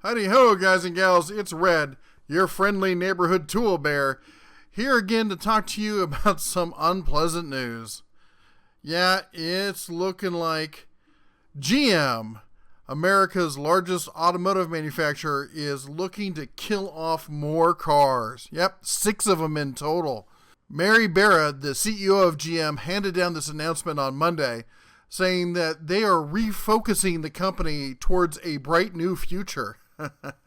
Howdy ho, guys and gals, it's Red, your friendly neighborhood tool bear, here again to talk to you about some unpleasant news. Yeah, it's looking like GM, America's largest automotive manufacturer, is looking to kill off more cars. Yep, 6 of them in total. Mary Barra, the CEO of GM, handed down this announcement on Monday, saying that they are refocusing the company towards a bright new future.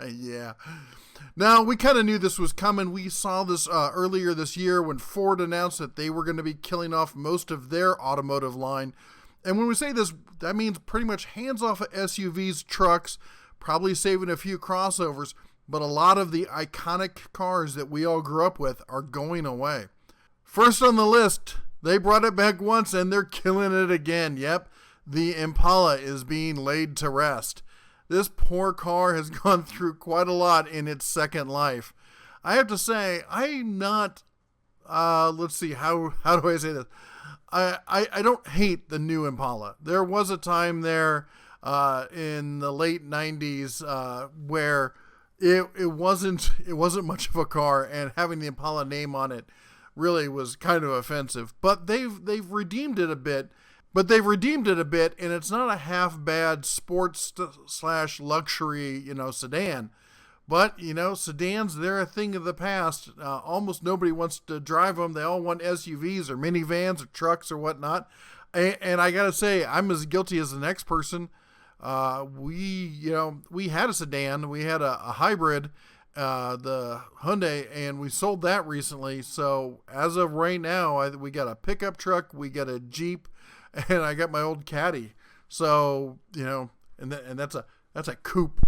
Yeah. Now, we kind of knew this was coming. We saw this earlier this year when Ford announced that they were going to be killing off most of their automotive line. And when we say this, that means pretty much hands off of SUVs, trucks, probably saving a few crossovers, but a lot of the iconic cars that we all grew up with are going away. First on the list, they brought it back once and they're killing it again. Yep, the Impala is being laid to rest. This poor car has gone through quite a lot in its second life. I have to say, I'm not, let's see, how do I say this? I don't hate the new Impala. There was a time there in the late 90s where it wasn't much of a car, and having the Impala name on it really was kind of offensive. But they've redeemed it a bit. And it's not a half bad sports / luxury, sedan. But, sedans, they're a thing of the past. Almost nobody wants to drive them. They all want SUVs or minivans or trucks or whatnot. And I got to say, I'm as guilty as the next person. We had a sedan. We had a hybrid, the Hyundai, and we sold that recently. So as of right now, we got a pickup truck, we got a Jeep, and I got my old Caddy. So, and that's a coupe.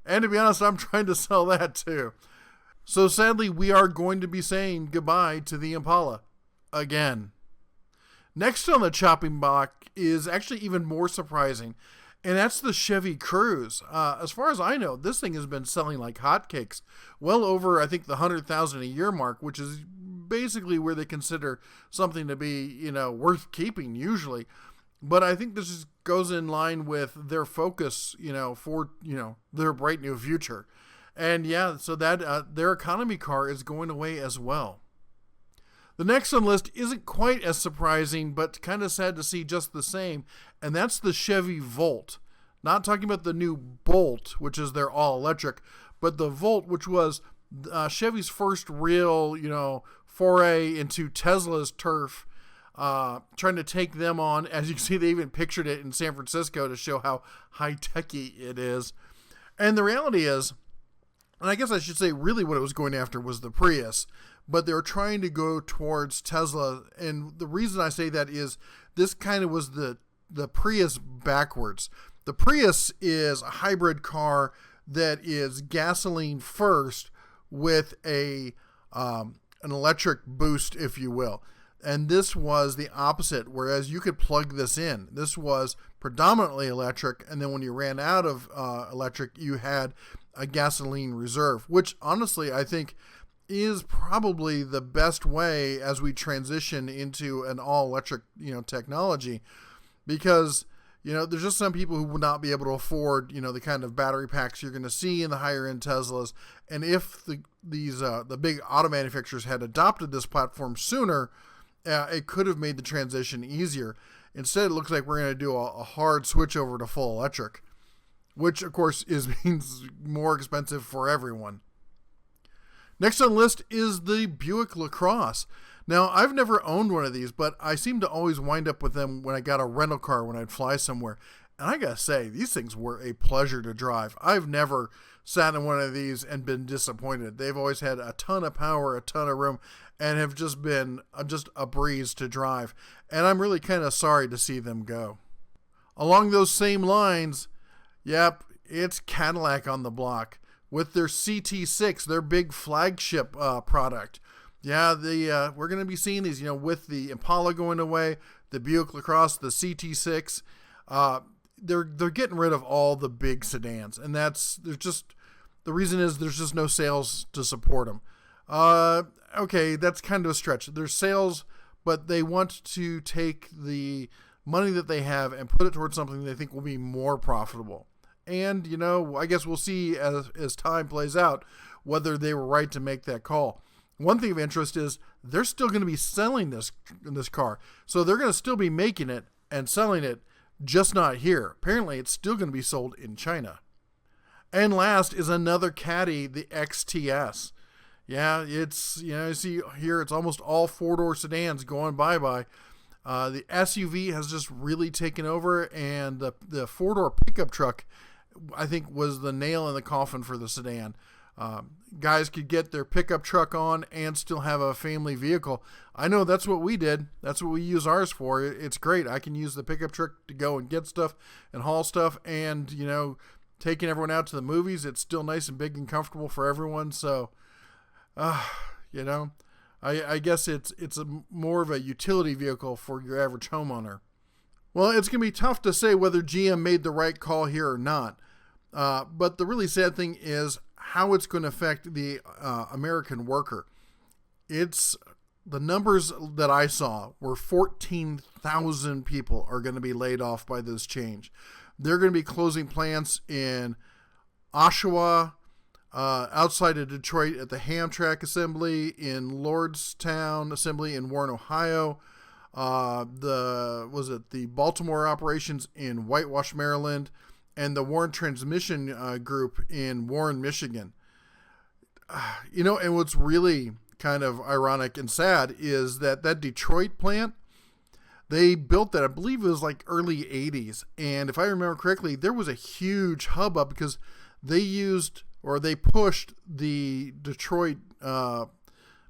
And to be honest, I'm trying to sell that too. So sadly, we are going to be saying goodbye to the Impala again. Next on the chopping block is actually even more surprising, and that's the Chevy Cruze. As far as I know, this thing has been selling like hotcakes, well over, I think, the 100,000 a year mark, which is basically where they consider something to be, worth keeping usually. But I think this just goes in line with their focus, for, their bright new future. And yeah, so that their economy car is going away as well. The next on the list isn't quite as surprising, but kind of sad to see just the same. And that's the Chevy Volt. Not talking about the new Bolt, which is their all electric, but the Volt, which was Chevy's first real, foray into Tesla's turf, trying to take them on. As you can see, they even pictured it in San Francisco to show how high-techy it is. And the reality is, and I guess I should say really what it was going after was the Prius, but they were trying to go towards Tesla. And the reason I say that is this kind of was the Prius backwards. The Prius is a hybrid car that is gasoline first with an electric boost, if you will. And this was the opposite, whereas you could plug this in. This was predominantly electric, and then when you ran out of electric, you had a gasoline reserve, which honestly I think is probably the best way as we transition into an all-electric, technology, because there's just some people who would not be able to afford, the kind of battery packs you're going to see in the higher-end Teslas. And if the big auto manufacturers had adopted this platform sooner, it could have made the transition easier. Instead, it looks like we're going to do a hard switch over to full electric, which, of course, means more expensive for everyone. Next on the list is the Buick LaCrosse. Now, I've never owned one of these, but I seem to always wind up with them when I got a rental car when I'd fly somewhere. And I gotta say, these things were a pleasure to drive. I've never sat in one of these and been disappointed. They've always had a ton of power, a ton of room, and have just been just a breeze to drive. And I'm really kind of sorry to see them go. Along those same lines, yep, it's Cadillac on the block with their CT6, their big flagship product. Yeah, we're going to be seeing these, with the Impala going away, the Buick LaCrosse, the CT6. They're getting rid of all the big sedans, and the reason is there's just no sales to support them. Okay, that's kind of a stretch. There's sales, but they want to take the money that they have and put it towards something they think will be more profitable. And, I guess we'll see as time plays out whether they were right to make that call. One thing of interest is they're still going to be selling this car. So they're going to still be making it and selling it, just not here. Apparently, it's still going to be sold in China. And last is another Caddy, the XTS. Yeah, it's, you see here, it's almost all four-door sedans going bye-bye. The SUV has just really taken over, and the four-door pickup truck, I think, was the nail in the coffin for the sedan. Guys could get their pickup truck on and still have a family vehicle. I know that's what we did. That's what we use ours for. It's great. I can use the pickup truck to go and get stuff and haul stuff, and, taking everyone out to the movies, it's still nice and big and comfortable for everyone. So, I guess it's more of a utility vehicle for your average homeowner. Well, it's going to be tough to say whether GM made the right call here or not. But the really sad thing is how it's going to affect the American worker. The numbers that I saw were 14,000 people are going to be laid off by this change. They're going to be closing plants in Oshawa, outside of Detroit at the Hamtramck Assembly, in Lordstown Assembly in Warren, Ohio. The Baltimore operations in Whitewash, Maryland, and the Warren Transmission Group in Warren, Michigan. And what's really kind of ironic and sad is that Detroit plant, they built that, I believe it was like early 80s. And if I remember correctly, there was a huge hubbub because they pushed the Detroit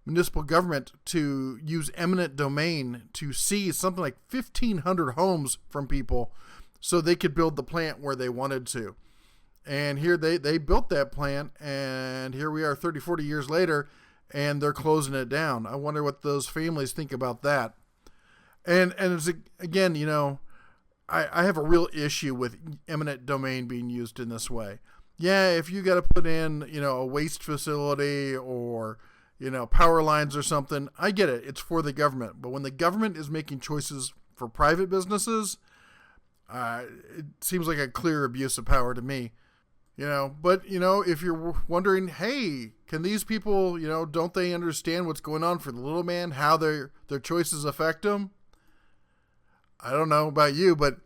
municipal government to use eminent domain to seize something like 1,500 homes from people so they could build the plant where they wanted to. And here they built that plant, and here we are 30, 40 years later, and they're closing it down. I wonder what those families think about that. And it's, again, I have a real issue with eminent domain being used in this way. Yeah, if you got to put in, a waste facility or, power lines or something, I get it. It's for the government. But when the government is making choices for private businesses, it seems like a clear abuse of power to me. But, if you're wondering, hey, can these people, don't they understand what's going on for the little man, how their choices affect them? I don't know about you, but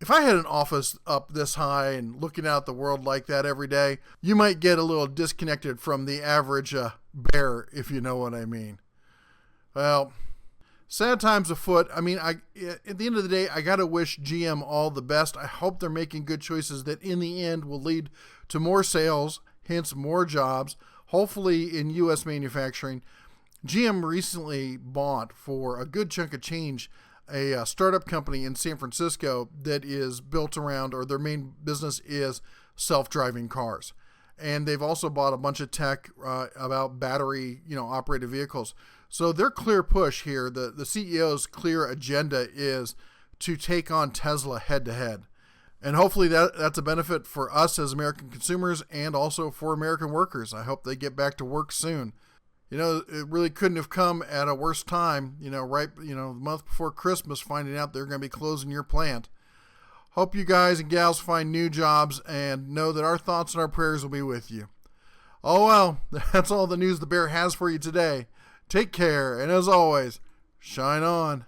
if I had an office up this high and looking out the world like that every day, you might get a little disconnected from the average bear, if you know what I mean. Well, sad times afoot. I mean, at the end of the day, I got to wish GM all the best. I hope they're making good choices that in the end will lead to more sales, hence more jobs, hopefully in U.S. manufacturing. GM recently bought for a good chunk of change a startup company in San Francisco that is built around, or their main business is self-driving cars. And they've also bought a bunch of tech about battery, operated vehicles. So their clear push here, the CEO's clear agenda is to take on Tesla head to head. And hopefully that's a benefit for us as American consumers and also for American workers. I hope they get back to work soon. It really couldn't have come at a worse time, the month before Christmas, finding out they're going to be closing your plant. Hope you guys and gals find new jobs and know that our thoughts and our prayers will be with you. Oh well, that's all the news the Bear has for you today. Take care, and as always, shine on.